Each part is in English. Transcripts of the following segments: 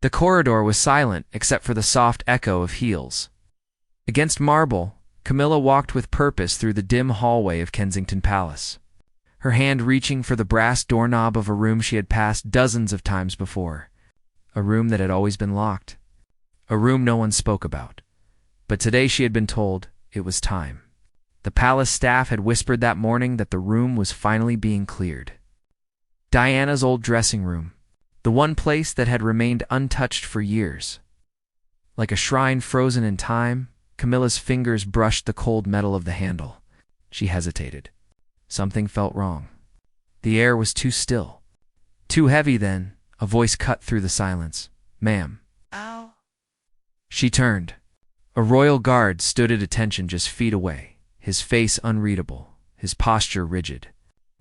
The corridor was silent except for the soft echo of heels. Against marble, Camilla walked with purpose through the dim hallway of Kensington Palace, her hand reaching for the brass doorknob of a room she had passed dozens of times before. A room that had always been locked. A room no one spoke about. But today she had been told it was time. The palace staff had whispered that morning that the room was finally being cleared. Diana's old dressing room, the one place that had remained untouched for years. Like a shrine frozen in time, Camilla's fingers brushed the cold metal of the handle. She hesitated. Something felt wrong. The air was too still. Too heavy then, a voice cut through the silence. "Ma'am." Ow. She turned. A royal guard stood at attention just feet away, his face unreadable, his posture rigid.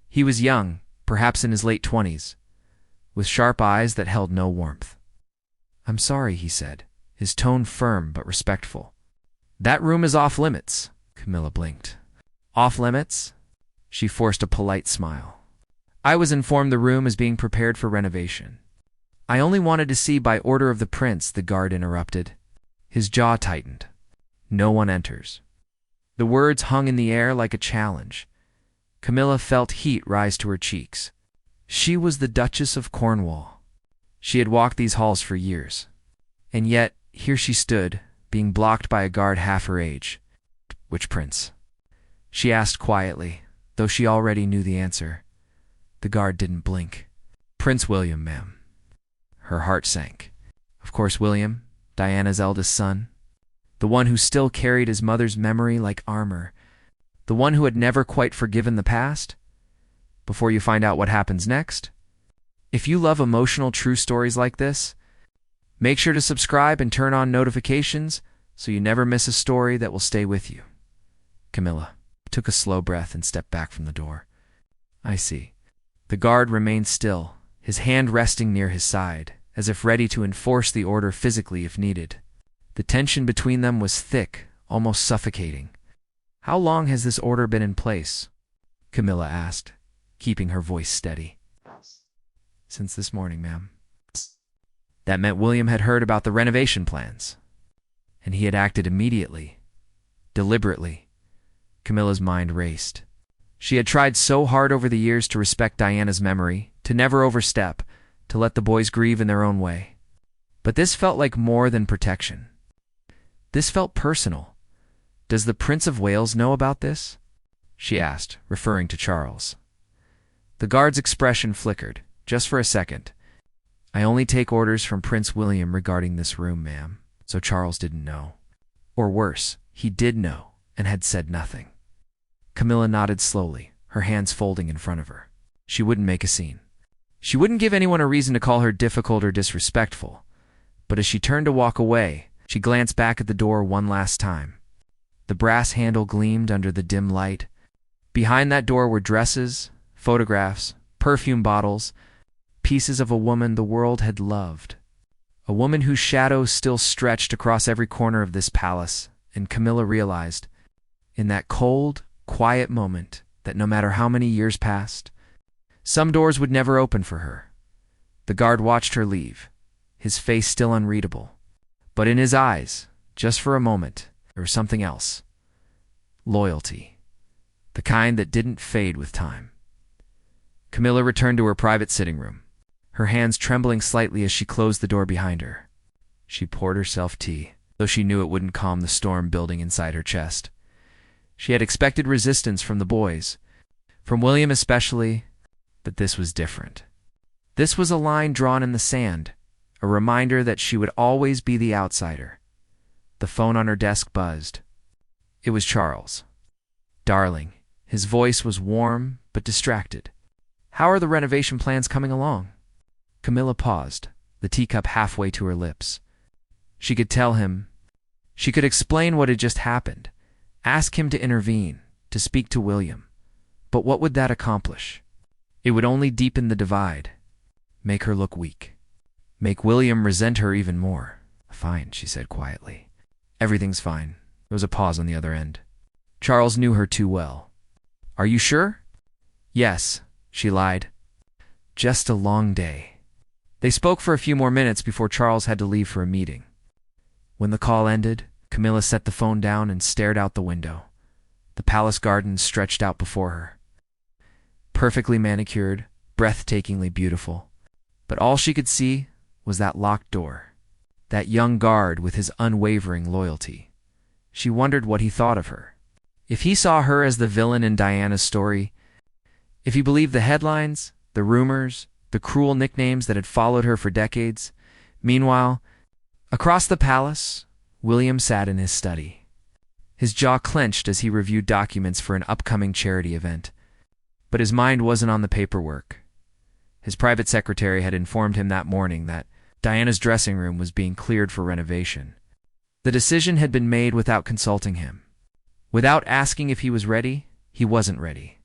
He was young, perhaps in his late 20s, with sharp eyes that held no warmth. "I'm sorry," he said, his tone firm but respectful. "That room is off limits." Camilla blinked. "Off limits?" She forced a polite smile. "I was informed the room is being prepared for renovation." "I only wanted to see by order of the prince," the guard interrupted. His jaw tightened. "No one enters." The words hung in the air like a challenge. Camilla felt heat rise to her cheeks. She was the Duchess of Cornwall. She had walked these halls for years. And yet, here she stood, being blocked by a guard half her age. "Which prince?" she asked quietly, though she already knew the answer. The guard didn't blink. "Prince William, ma'am." Her heart sank. Of course William, Diana's eldest son. The one who still carried his mother's memory like armor. The one who had never quite forgiven the past. Before you find out what happens next, if you love emotional true stories like this, make sure to subscribe and turn on notifications so you never miss a story that will stay with you. Camilla took a slow breath and stepped back from the door. "I see." The guard remained still, his hand resting near his side, as if ready to enforce the order physically if needed. The tension between them was thick, almost suffocating. "How long has this order been in place?" Camilla asked, keeping her voice steady. "Since this morning, ma'am." That meant William had heard about the renovation plans. And he had acted immediately, deliberately. Camilla's mind raced. She had tried so hard over the years to respect Diana's memory, to never overstep, to let the boys grieve in their own way. But this felt like more than protection. This felt personal. "Does the Prince of Wales know about this?" she asked, referring to Charles. The guard's expression flickered, just for a second. "I only take orders from Prince William regarding this room, ma'am." So Charles didn't know. Or worse, he did know, and had said nothing. Camilla nodded slowly, her hands folding in front of her. She wouldn't make a scene. She wouldn't give anyone a reason to call her difficult or disrespectful. But as she turned to walk away, she glanced back at the door one last time. The brass handle gleamed under the dim light. Behind that door were dresses, photographs, perfume bottles, pieces of a woman the world had loved. A woman whose shadow still stretched across every corner of this palace, and Camilla realized, in that cold, quiet moment, that no matter how many years passed, some doors would never open for her. The guard watched her leave, his face still unreadable. But in his eyes, just for a moment, there was something else. Loyalty. The kind that didn't fade with time. Camilla returned to her private sitting room, her hands trembling slightly as she closed the door behind her. She poured herself tea, though she knew it wouldn't calm the storm building inside her chest. She had expected resistance from the boys, from William especially, but this was different. This was a line drawn in the sand, a reminder that she would always be the outsider. The phone on her desk buzzed. It was Charles. "Darling." His voice was warm but distracted. "How are the renovation plans coming along?" Camilla paused, the teacup halfway to her lips. She could tell him. She could explain what had just happened, ask him to intervene, to speak to William. But what would that accomplish? It would only deepen the divide, make her look weak, make William resent her even more. "Fine," she said quietly. "Everything's fine." There was a pause on the other end. Charles knew her too well. "Are you sure?" "Yes," she lied. "Just a long day." They spoke for a few more minutes before Charles had to leave for a meeting. When the call ended, Camilla set the phone down and stared out the window. The palace gardens stretched out before her. Perfectly manicured, breathtakingly beautiful. But all she could see was that locked door. That young guard with his unwavering loyalty. She wondered what he thought of her. If he saw her as the villain in Diana's story, if he believed the headlines, the rumors, the cruel nicknames that had followed her for decades. Meanwhile, across the palace, William sat in his study. His jaw clenched as he reviewed documents for an upcoming charity event. But his mind wasn't on the paperwork. His private secretary had informed him that morning that Diana's dressing room was being cleared for renovation. The decision had been made without consulting him. Without asking if he was ready, he wasn't ready.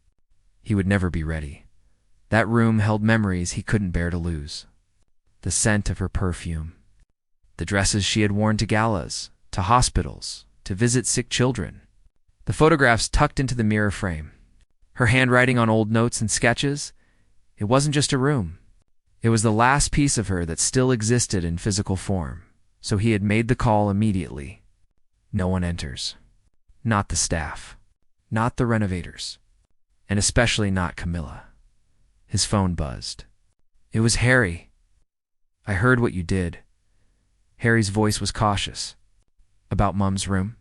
He would never be ready. That room held memories he couldn't bear to lose. The scent of her perfume. The dresses she had worn to galas, to hospitals, to visit sick children. The photographs tucked into the mirror frame. Her handwriting on old notes and sketches. It wasn't just a room. It was the last piece of her that still existed in physical form. So he had made the call immediately. No one enters. Not the staff. Not the renovators. And especially not Camilla. His phone buzzed. It was Harry. I heard what you did. Harry's voice was cautious. About Mum's room?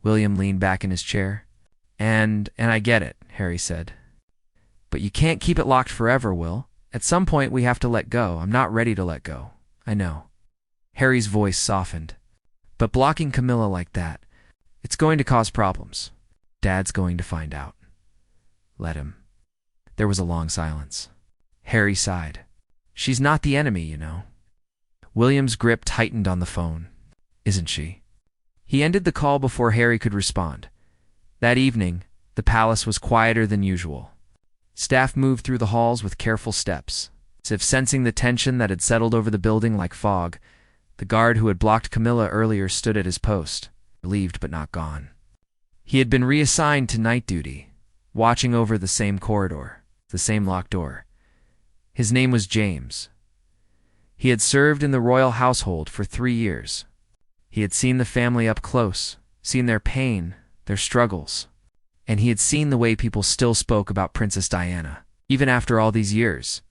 William leaned back in his chair. And I get it, Harry said. But you can't keep it locked forever, Will. At some point we have to let go. I'm not ready to let go. I know. Harry's voice softened. But blocking Camilla like that, it's going to cause problems. Dad's going to find out. Let him. There was a long silence. Harry sighed. She's not the enemy, you know. William's grip tightened on the phone. Isn't she? He ended the call before Harry could respond. That evening, the palace was quieter than usual. Staff moved through the halls with careful steps, as if sensing the tension that had settled over the building like fog. The guard who had blocked Camilla earlier stood at his post, relieved but not gone. He had been reassigned to night duty, watching over the same corridor, the same locked door. His name was James. He had served in the royal household for 3 years. He had seen the family up close, seen their pain, their struggles, and he had seen the way people still spoke about Princess Diana, even after all these years.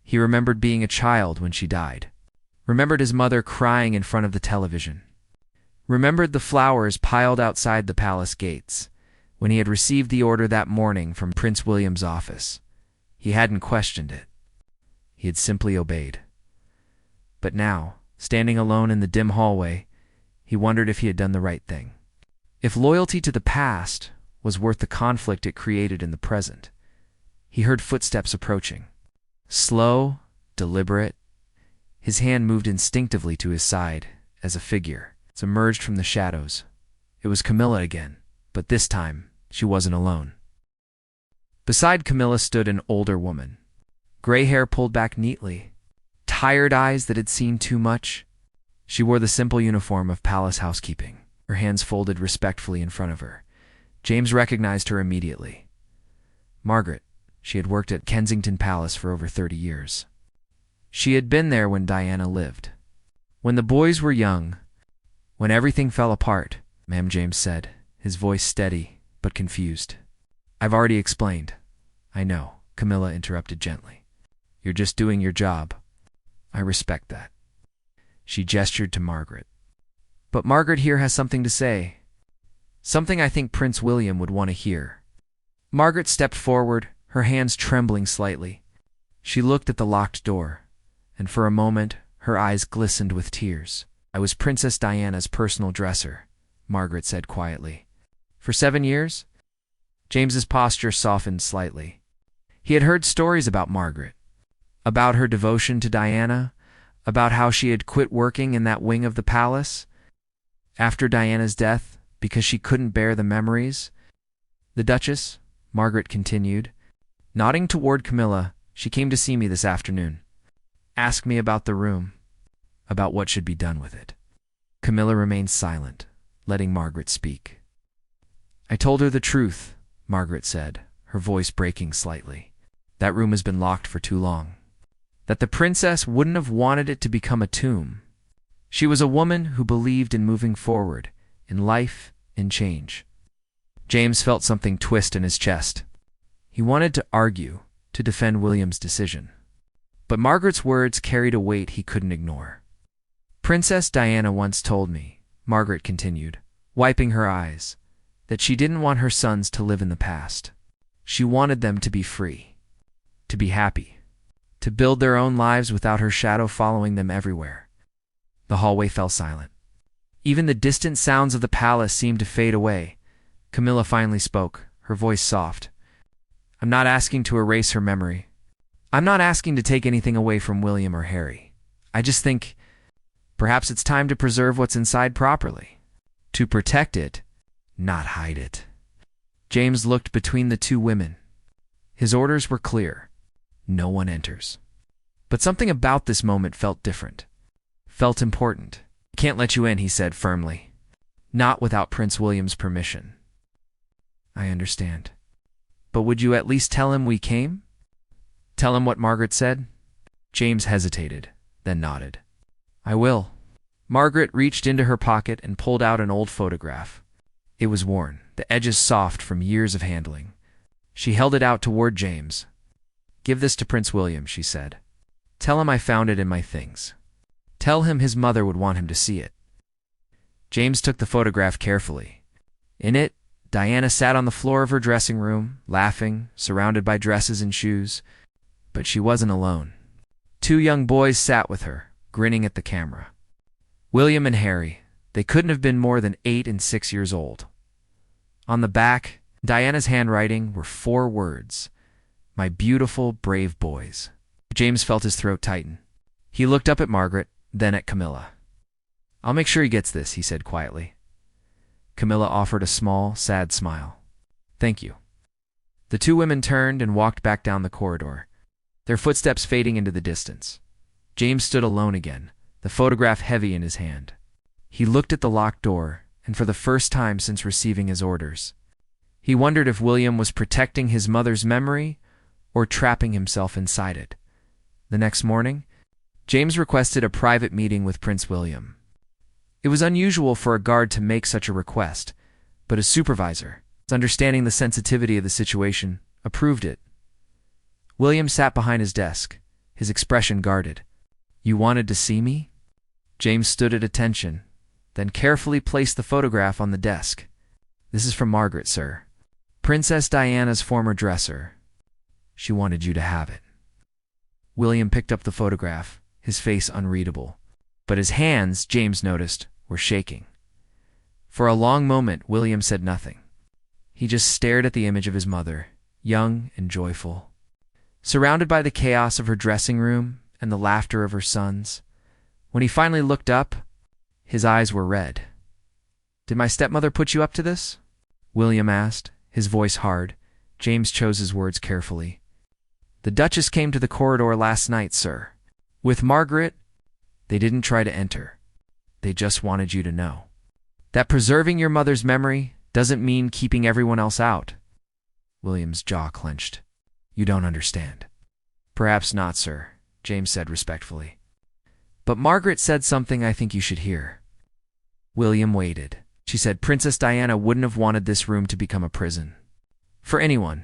He remembered being a child when she died, remembered his mother crying in front of the television, remembered the flowers piled outside the palace gates when he had received the order that morning from Prince William's office. He hadn't questioned it. He had simply obeyed. But now, standing alone in the dim hallway, he wondered if he had done the right thing. If loyalty to the past was worth the conflict it created in the present. He heard footsteps approaching. Slow, deliberate. His hand moved instinctively to his side as a figure emerged from the shadows. It was Camilla again, but this time she wasn't alone. Beside Camilla stood an older woman. Gray hair pulled back neatly, tired eyes that had seen too much. She wore the simple uniform of palace housekeeping, her hands folded respectfully in front of her. James recognized her immediately. Margaret. She had worked at Kensington Palace for over 30 years. She had been there when Diana lived. When the boys were young, when everything fell apart, Ma'am, James said, his voice steady but confused. I've already explained. I know, Camilla interrupted gently. You're just doing your job. I respect that. She gestured to Margaret. But Margaret here has something to say. Something I think Prince William would want to hear. Margaret stepped forward, her hands trembling slightly. She looked at the locked door, and for a moment her eyes glistened with tears. I was Princess Diana's personal dresser, Margaret said quietly. For 7 years? James's posture softened slightly. He had heard stories about Margaret, about her devotion to Diana, about how she had quit working in that wing of the palace after Diana's death because she couldn't bear the memories. The Duchess, Margaret continued, nodding toward Camilla, she came to see me this afternoon. Ask me about the room, about what should be done with it. Camilla remained silent, letting Margaret speak. I told her the truth, Margaret said, her voice breaking slightly. That room has been locked for too long. that the princess wouldn't have wanted it to become a tomb. She was a woman who believed in moving forward, in life, in change. James felt something twist in his chest. He wanted to argue, to defend William's decision. But Margaret's words carried a weight he couldn't ignore. Princess Diana once told me, Margaret continued, wiping her eyes, that she didn't want her sons to live in the past. She wanted them to be free, to be happy, to build their own lives without her shadow following them everywhere. The hallway fell silent. Even the distant sounds of the palace seemed to fade away. Camilla finally spoke, her voice soft. I'm not asking to erase her memory. I'm not asking to take anything away from William or Harry. I just think perhaps it's time to preserve what's inside properly. To protect it, not hide it. James looked between the two women. His orders were clear. No one enters. But something about this moment felt different. Felt important. Can't let you in, he said firmly. Not without Prince William's permission. I understand. But would you at least tell him we came? Tell him what Margaret said? James hesitated, then nodded. I will. Margaret reached into her pocket and pulled out an old photograph. It was worn, the edges soft from years of handling. She held it out toward James. Give this to Prince William, she said. Tell him I found it in my things. Tell him his mother would want him to see it. James took the photograph carefully. In it, Diana sat on the floor of her dressing room, laughing, surrounded by dresses and shoes. But she wasn't alone. Two young boys sat with her, grinning at the camera. William and Harry. They couldn't have been more than 8 and 6 years old. On the back, Diana's handwriting were 4 words. My beautiful, brave boys. James felt his throat tighten. He looked up at Margaret, then at Camilla. I'll make sure he gets this, he said quietly. Camilla offered a small, sad smile. Thank you. The two women turned and walked back down the corridor, their footsteps fading into the distance. James stood alone again, the photograph heavy in his hand. He looked at the locked door, and for the first time since receiving his orders, he wondered if William was protecting his mother's memory or trapping himself inside it. The next morning, James requested a private meeting with Prince William. It was unusual for a guard to make such a request, but his supervisor, understanding the sensitivity of the situation, approved it. William sat behind his desk, his expression guarded. You wanted to see me? James stood at attention, then carefully placed the photograph on the desk. This is from Margaret, sir. Princess Diana's former dresser. She wanted you to have it. William picked up the photograph, his face unreadable. But his hands, James noticed, were shaking. For a long moment, William said nothing. He just stared at the image of his mother, young and joyful. Surrounded by the chaos of her dressing room and the laughter of her sons, when he finally looked up, his eyes were red. Did my stepmother put you up to this? William asked, his voice hard. James chose his words carefully. The Duchess came to the corridor last night, sir. With Margaret, they didn't try to enter. They just wanted you to know that preserving your mother's memory doesn't mean keeping everyone else out. William's jaw clenched. You don't understand. Perhaps not, sir, James said respectfully. But Margaret said something I think you should hear. William waited. She said Princess Diana wouldn't have wanted this room to become a prison. For anyone.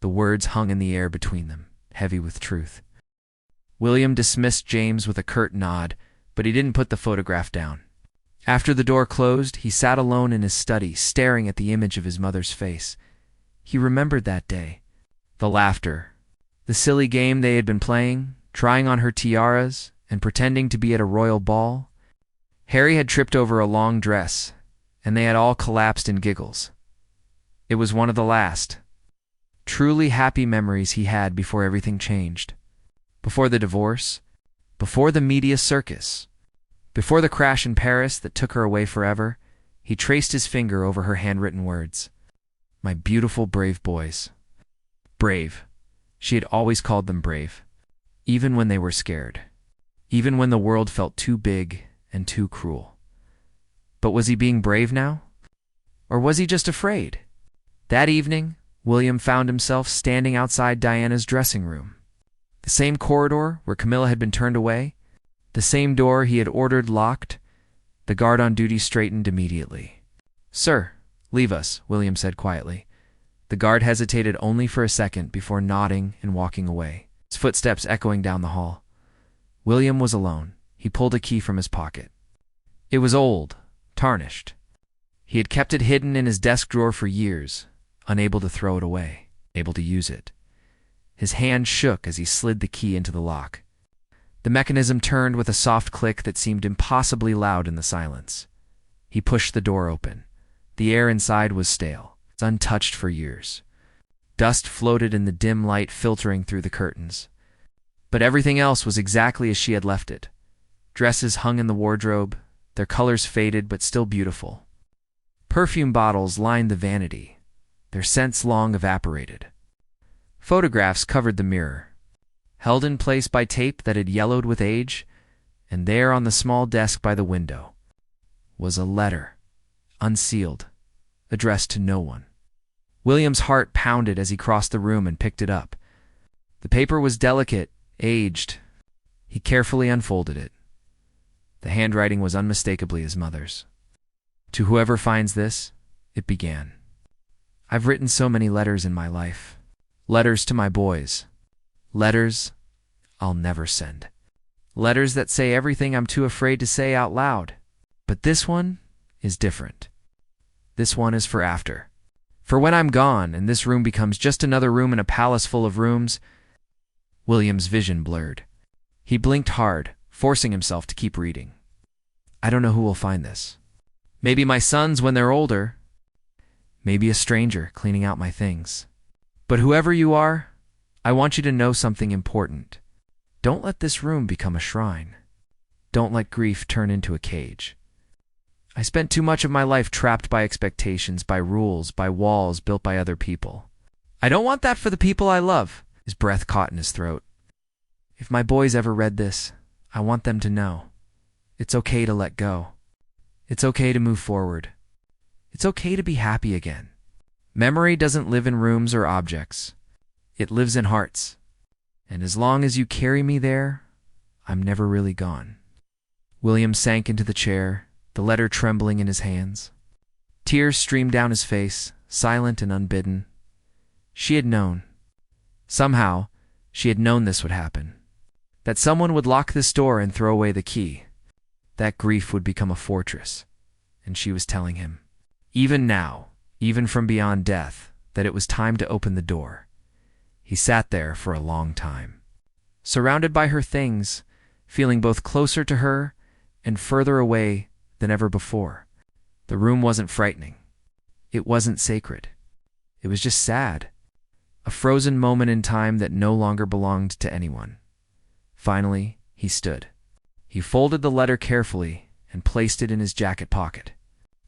The words hung in the air between them, heavy with truth. William dismissed James with a curt nod, but he didn't put the photograph down. After the door closed, he sat alone in his study, staring at the image of his mother's face. He remembered that day. The laughter. The silly game they had been playing, trying on her tiaras and pretending to be at a royal ball. Harry had tripped over a long dress, and they had all collapsed in giggles. It was one of the last, truly happy memories he had before everything changed. Before the divorce, before the media circus, before the crash in Paris that took her away forever, he traced his finger over her handwritten words. My beautiful, brave boys. Brave. She had always called them brave, even when they were scared, even when the world felt too big and too cruel. But was he being brave now? Or was he just afraid? That evening, William found himself standing outside Diana's dressing room. The same corridor where Camilla had been turned away, the same door he had ordered locked. The guard on duty straightened immediately. "Sir, leave us," William said quietly. The guard hesitated only for a second before nodding and walking away, his footsteps echoing down the hall. William was alone. He pulled a key from his pocket. It was old, tarnished. He had kept it hidden in his desk drawer for years, unable to throw it away, able to use it. His hand shook as he slid the key into the lock. The mechanism turned with a soft click that seemed impossibly loud in the silence. He pushed the door open. The air inside was stale, untouched for years. Dust floated in the dim light filtering through the curtains. But everything else was exactly as she had left it. Dresses hung in the wardrobe, their colors faded but still beautiful. Perfume bottles lined the vanity, their scents long evaporated. Photographs covered the mirror, held in place by tape that had yellowed with age, and there on the small desk by the window was a letter, unsealed, addressed to no one. William's heart pounded as he crossed the room and picked it up. The paper was delicate, aged. He carefully unfolded it. The handwriting was unmistakably his mother's. "To whoever finds this," it began. "I've written so many letters in my life. Letters to my boys. Letters I'll never send. Letters that say everything I'm too afraid to say out loud. But this one is different. This one is for after. For when I'm gone and this room becomes just another room in a palace full of rooms." William's vision blurred. He blinked hard, forcing himself to keep reading. "I don't know who will find this. Maybe my sons when they're older. Maybe a stranger cleaning out my things. But whoever you are, I want you to know something important. Don't let this room become a shrine. Don't let grief turn into a cage. I spent too much of my life trapped by expectations, by rules, by walls built by other people. I don't want that for the people I love." His breath caught in his throat. "If my boys ever read this, I want them to know. It's okay to let go. It's okay to move forward. It's okay to be happy again. Memory doesn't live in rooms or objects. It lives in hearts. And as long as you carry me there, I'm never really gone." William sank into the chair, the letter trembling in his hands. Tears streamed down his face, silent and unbidden. She had known. Somehow, she had known this would happen. That someone would lock this door and throw away the key. That grief would become a fortress. And she was telling him, even now, even from beyond death, that it was time to open the door. He sat there for a long time, surrounded by her things, feeling both closer to her and further away than ever before. The room wasn't frightening. It wasn't sacred. It was just sad. A frozen moment in time that no longer belonged to anyone. Finally, he stood. He folded the letter carefully and placed it in his jacket pocket,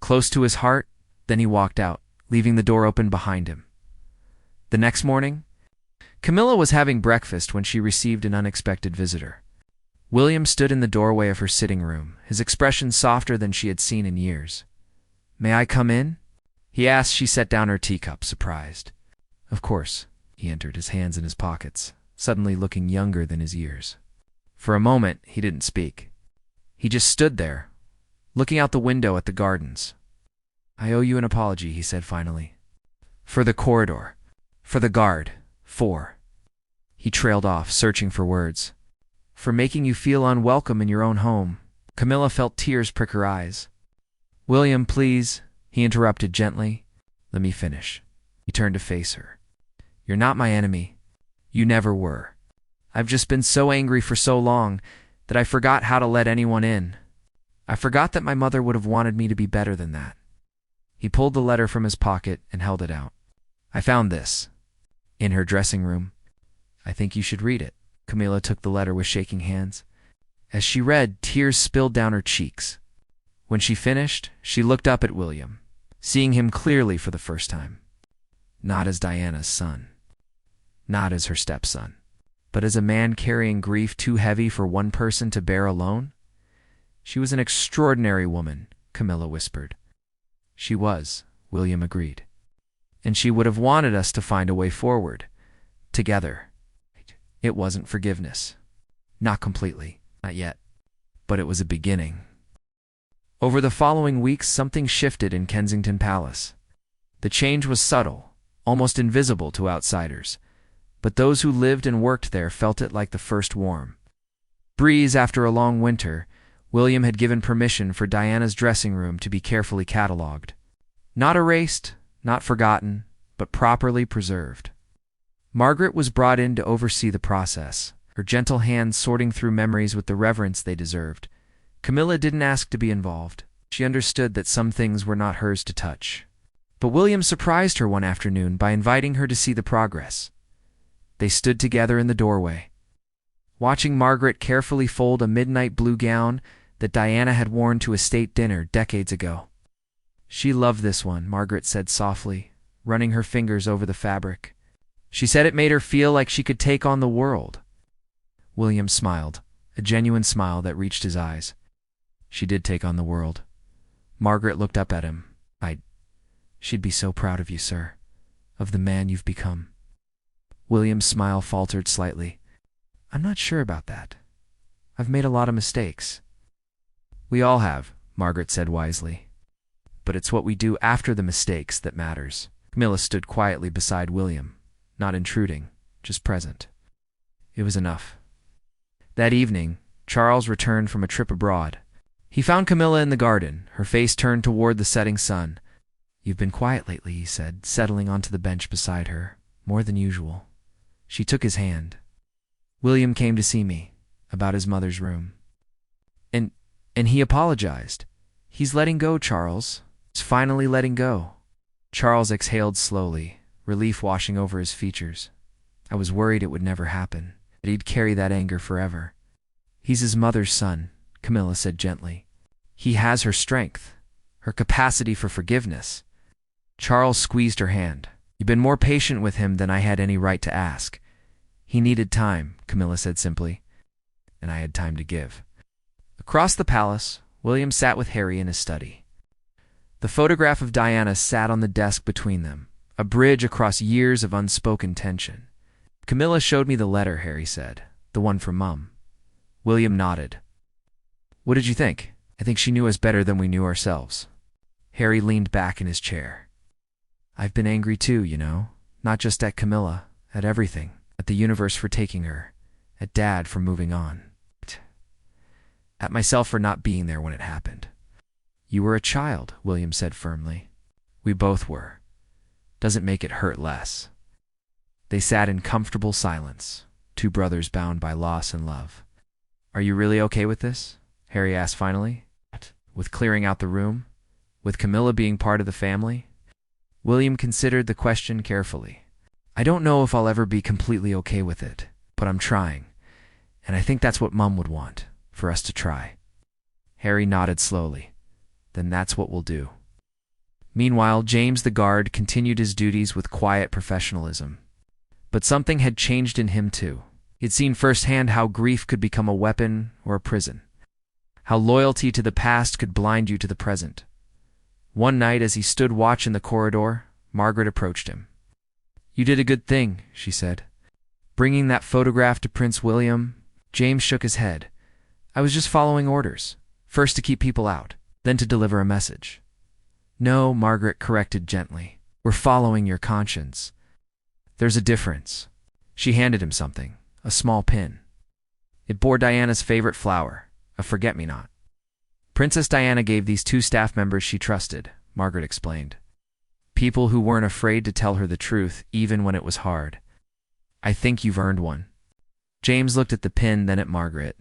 close to his heart. Then he walked out, leaving the door open behind him. The next morning, Camilla was having breakfast when she received an unexpected visitor. William stood in the doorway of her sitting room, his expression softer than she had seen in years. "May I come in?" he asked. She set down her teacup, surprised. "Of course." He entered, his hands in his pockets, suddenly looking younger than his years. For a moment, he didn't speak. He just stood there, looking out the window at the gardens. "I owe you an apology," he said finally. "For the corridor. For the guard. For—" He trailed off, searching for words. "For making you feel unwelcome in your own home." Camilla felt tears prick her eyes. "William, please," he interrupted gently. "Let me finish." He turned to face her. "You're not my enemy. You never were. I've just been so angry for so long that I forgot how to let anyone in. I forgot that my mother would have wanted me to be better than that." He pulled the letter from his pocket and held it out. "I found this in her dressing room. I think you should read it." Camilla took the letter with shaking hands. As she read, tears spilled down her cheeks. When she finished, she looked up at William, seeing him clearly for the first time. Not as Diana's son. Not as her stepson. But as a man carrying grief too heavy for one person to bear alone. "She was an extraordinary woman," Camilla whispered. "She was," William agreed. "And she would have wanted us to find a way forward. Together." It wasn't forgiveness. Not completely. Not yet. But it was a beginning. Over the following weeks, something shifted in Kensington Palace. The change was subtle, almost invisible to outsiders, but those who lived and worked there felt it like the first warm breeze after a long winter. William had given permission for Diana's dressing room to be carefully catalogued. Not erased, not forgotten, but properly preserved. Margaret was brought in to oversee the process, her gentle hands sorting through memories with the reverence they deserved. Camilla didn't ask to be involved. She understood that some things were not hers to touch. But William surprised her one afternoon by inviting her to see the progress. They stood together in the doorway, watching Margaret carefully fold a midnight blue gown that Diana had worn to a state dinner decades ago. "She loved this one," Margaret said softly, running her fingers over the fabric. "She said it made her feel like she could take on the world." William smiled, a genuine smile that reached his eyes. "She did take on the world." Margaret looked up at him. She'd be so proud of you, sir, of the man you've become." William's smile faltered slightly. "I'm not sure about that. I've made a lot of mistakes." "We all have," Margaret said wisely. "But it's what we do after the mistakes that matters." Camilla stood quietly beside William, not intruding, just present. It was enough. That evening, Charles returned from a trip abroad. He found Camilla in the garden, her face turned toward the setting sun. "You've been quiet lately," he said, settling onto the bench beside her, "more than usual." She took his hand. "William came to see me about his mother's room. And he apologized. He's letting go, Charles. He's finally letting go." Charles exhaled slowly, relief washing over his features. "I was worried it would never happen, that he'd carry that anger forever." "He's his mother's son," Camilla said gently. "He has her strength, her capacity for forgiveness." Charles squeezed her hand. "You've been more patient with him than I had any right to ask." "He needed time," Camilla said simply, "and I had time to give." Across the palace, William sat with Harry in his study. The photograph of Diana sat on the desk between them, a bridge across years of unspoken tension. "Camilla showed me the letter," Harry said, "the one from Mum." William nodded. "What did you think?" "I think she knew us better than we knew ourselves." Harry leaned back in his chair. "I've been angry too, you know, not just at Camilla, at everything, at the universe for taking her, at Dad for moving on, at myself for not being there when it happened." "You were a child," William said firmly. "We both were. Doesn't make it hurt less." They sat in comfortable silence, two brothers bound by loss and love. "Are you really okay with this?" Harry asked finally. "With clearing out the room? With Camilla being part of the family?" William considered the question carefully. "I don't know if I'll ever be completely okay with it, but I'm trying. And I think that's what Mum would want, for us to try." Harry nodded slowly. "Then that's what we'll do." Meanwhile, James the guard continued his duties with quiet professionalism. But something had changed in him too. He'd seen firsthand how grief could become a weapon or a prison, how loyalty to the past could blind you to the present. One night, as he stood watch in the corridor, Margaret approached him. "You did a good thing," she said. "Bringing that photograph to Prince William." James shook his head. "I was just following orders, first to keep people out, then to deliver a message." "No," Margaret corrected gently. "We're following your conscience. There's a difference." She handed him something, a small pin. It bore Diana's favorite flower, a forget-me-not. "Princess Diana gave these two staff members she trusted," Margaret explained. "People who weren't afraid to tell her the truth, even when it was hard. I think you've earned one." James looked at the pin, then at Margaret.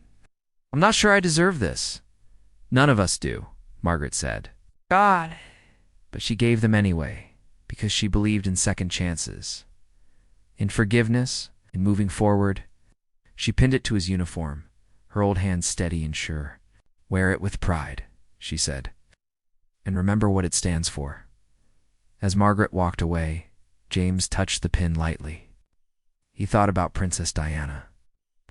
"I'm not sure I deserve this." "None of us do," Margaret said. "God." But she gave them anyway, because she believed in second chances, in forgiveness, in moving forward. She pinned it to his uniform, her old hand steady and sure. "Wear it with pride," she said, "and remember what it stands for." As Margaret walked away, James touched the pin lightly. He thought about Princess Diana,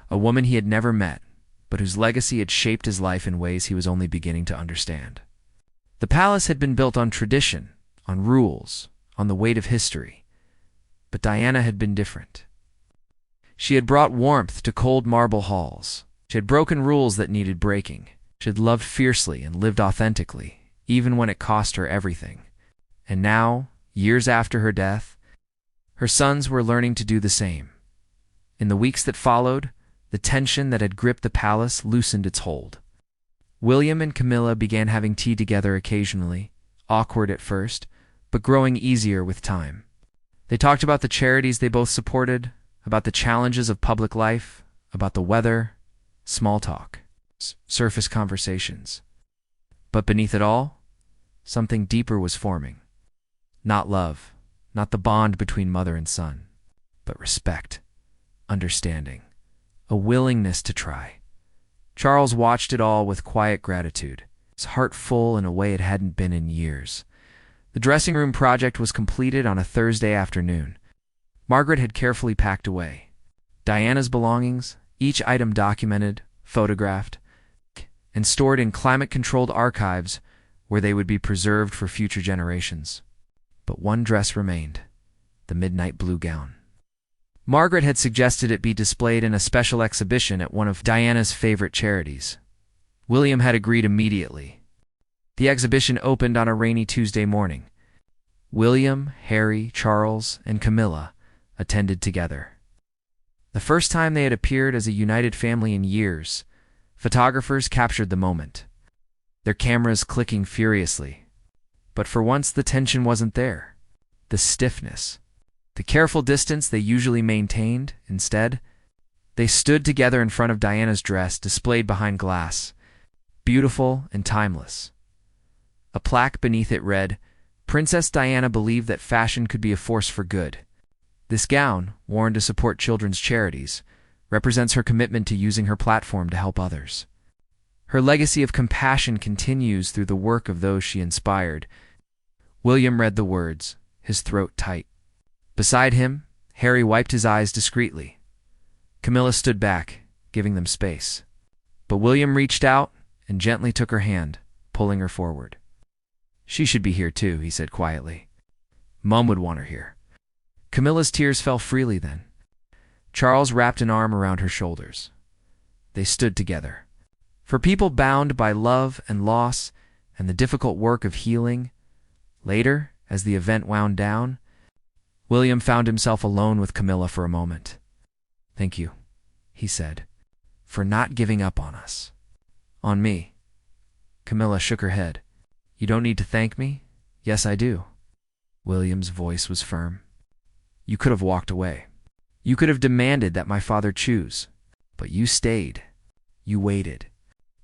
a woman he had never met, but whose legacy had shaped his life in ways he was only beginning to understand. The palace had been built on tradition, on rules, on the weight of history. But Diana had been different. She had brought warmth to cold marble halls. She had broken rules that needed breaking. She had loved fiercely and lived authentically, even when it cost her everything. And now, years after her death, her sons were learning to do the same. In the weeks that followed, the tension that had gripped the palace loosened its hold. William and Camilla began having tea together occasionally, awkward at first, but growing easier with time. They talked about the charities they both supported, about the challenges of public life, about the weather, small talk, surface conversations. But beneath it all, something deeper was forming. Not love, not the bond between mother and son, but respect, understanding, a willingness to try. Charles watched it all with quiet gratitude, his heart full in a way it hadn't been in years. The dressing room project was completed on a Thursday afternoon. Margaret had carefully packed away Diana's belongings, each item documented, photographed, and stored in climate-controlled archives where they would be preserved for future generations. But one dress remained, the midnight blue gown. Margaret had suggested it be displayed in a special exhibition at one of Diana's favorite charities. William had agreed immediately. The exhibition opened on a rainy Tuesday morning. William, Harry, Charles, and Camilla attended together. The first time they had appeared as a united family in years, photographers captured the moment, their cameras clicking furiously. But for once the tension wasn't there. The stiffness, the careful distance they usually maintained, instead, they stood together in front of Diana's dress displayed behind glass, beautiful and timeless. A plaque beneath it read, "Princess Diana believed that fashion could be a force for good." This gown, worn to support children's charities, represents her commitment to using her platform to help others. Her legacy of compassion continues through the work of those she inspired. William read the words, his throat tight. Beside him, Harry wiped his eyes discreetly. Camilla stood back, giving them space. But William reached out and gently took her hand, pulling her forward. "She should be here too," he said quietly. "Mom would want her here." Camilla's tears fell freely then. Charles wrapped an arm around her shoulders. They stood together. For people bound by love and loss and the difficult work of healing, later, as the event wound down, William found himself alone with Camilla for a moment. "Thank you," he said, "for not giving up on us." "On me." Camilla shook her head. "You don't need to thank me." "Yes, I do." William's voice was firm. "You could have walked away. You could have demanded that my father choose. But you stayed. You waited.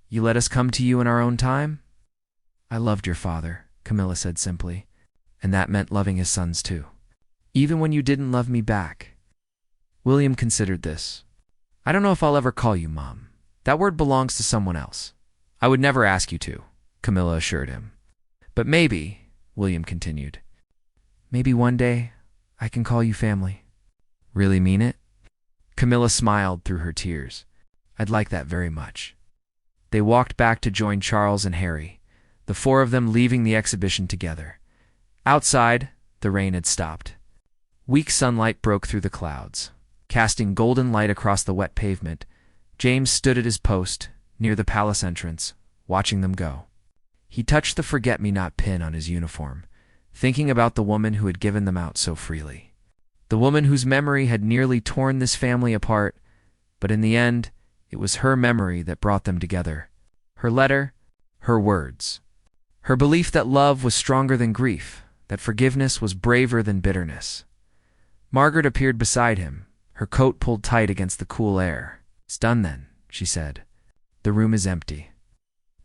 You let us come to you in our own time." "I loved your father," Camilla said simply, "and that meant loving his sons too. Even when you didn't love me back." William considered this. "I don't know if I'll ever call you Mom. That word belongs to someone else." "I would never ask you to," Camilla assured him. "But maybe," William continued, "maybe one day I can call you family." "Really mean it?" Camilla smiled through her tears. "I'd like that very much." They walked back to join Charles and Harry, the four of them leaving the exhibition together. Outside, the rain had stopped. Weak sunlight broke through the clouds. Casting golden light across the wet pavement, James stood at his post, near the palace entrance, watching them go. He touched the forget-me-not pin on his uniform, thinking about the woman who had given them out so freely. The woman whose memory had nearly torn this family apart, but in the end, it was her memory that brought them together. Her letter, her words. Her belief that love was stronger than grief, that forgiveness was braver than bitterness. Margaret appeared beside him, her coat pulled tight against the cool air. "It's done then," she said. "The room is empty."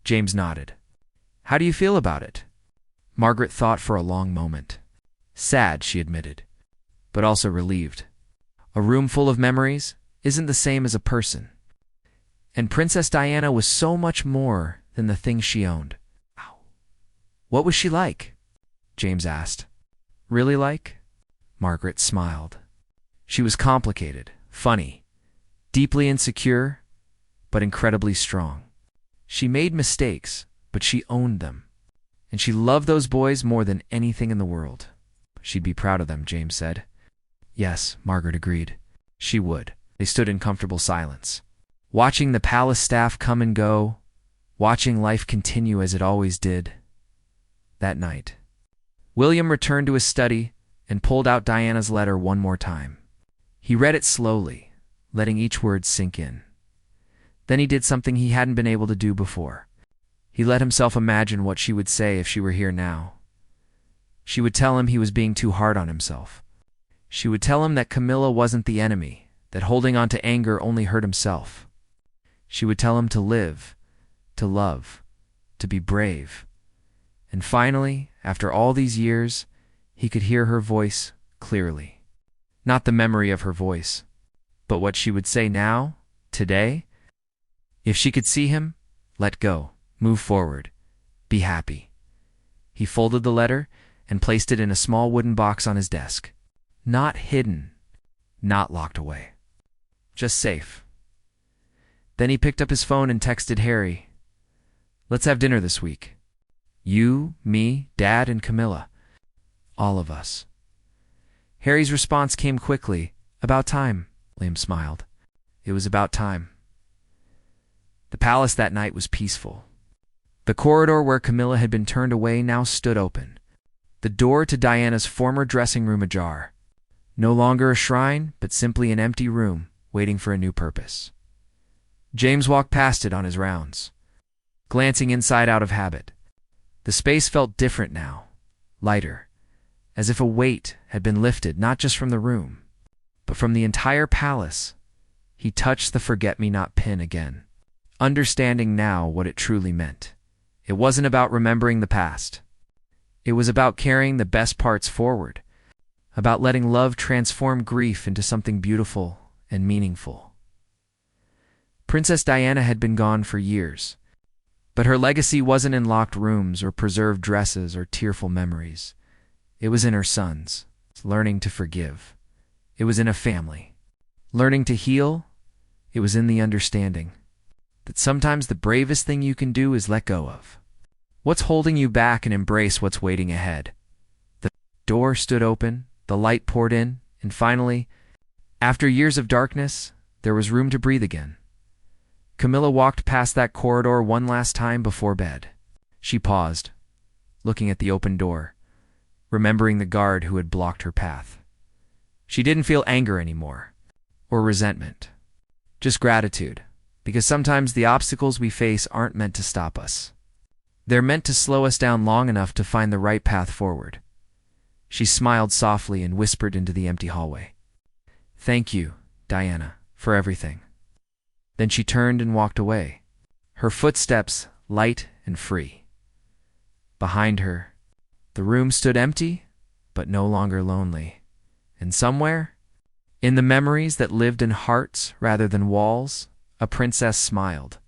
James nodded. "How do you feel about it?" Margaret thought for a long moment. "Sad," she admitted, but also relieved. A room full of memories isn't the same as a person. And Princess Diana was so much more than the things she owned. "What was she like?" James asked. "Really like?" Margaret smiled. "She was complicated, funny, deeply insecure, but incredibly strong. She made mistakes, but she owned them. And she loved those boys more than anything in the world." "She'd be proud of them," James said. "Yes," Margaret agreed. "She would." They stood in comfortable silence, watching the palace staff come and go, watching life continue as it always did. That night, William returned to his study and pulled out Diana's letter one more time. He read it slowly, letting each word sink in. Then he did something he hadn't been able to do before. He let himself imagine what she would say if she were here now. She would tell him he was being too hard on himself. She would tell him that Camilla wasn't the enemy, that holding on to anger only hurt himself. She would tell him to live, to love, to be brave. And finally, after all these years, he could hear her voice clearly. Not the memory of her voice, but what she would say now, today. If she could see him, let go, move forward, be happy. He folded the letter and placed it in a small wooden box on his desk. Not hidden, not locked away. Just safe. Then he picked up his phone and texted Harry. "Let's have dinner this week. You, me, Dad, and Camilla. All of us." Harry's response came quickly. "About time," Liam smiled. It was about time. The palace that night was peaceful. The corridor where Camilla had been turned away now stood open. The door to Diana's former dressing room ajar. No longer a shrine, but simply an empty room, waiting for a new purpose. James walked past it on his rounds, glancing inside out of habit. The space felt different now, lighter, as if a weight had been lifted not just from the room, but from the entire palace. He touched the forget-me-not pin again, understanding now what it truly meant. It wasn't about remembering the past. It was about carrying the best parts forward, about letting love transform grief into something beautiful and meaningful. Princess Diana had been gone for years, but her legacy wasn't in locked rooms or preserved dresses or tearful memories. It was in her sons, learning to forgive. It was in a family, learning to heal. It was in the understanding that sometimes the bravest thing you can do is let go of what's holding you back and embrace what's waiting ahead. The door stood open, the light poured in, and finally, after years of darkness, there was room to breathe again. Camilla walked past that corridor one last time before bed. She paused, looking at the open door, remembering the guard who had blocked her path. She didn't feel anger anymore, or resentment, just gratitude, because sometimes the obstacles we face aren't meant to stop us. They're meant to slow us down long enough to find the right path forward. She smiled softly and whispered into the empty hallway. "Thank you, Diana, for everything." Then she turned and walked away, her footsteps light and free. Behind her, the room stood empty, but no longer lonely. And somewhere, in the memories that lived in hearts rather than walls, a princess smiled.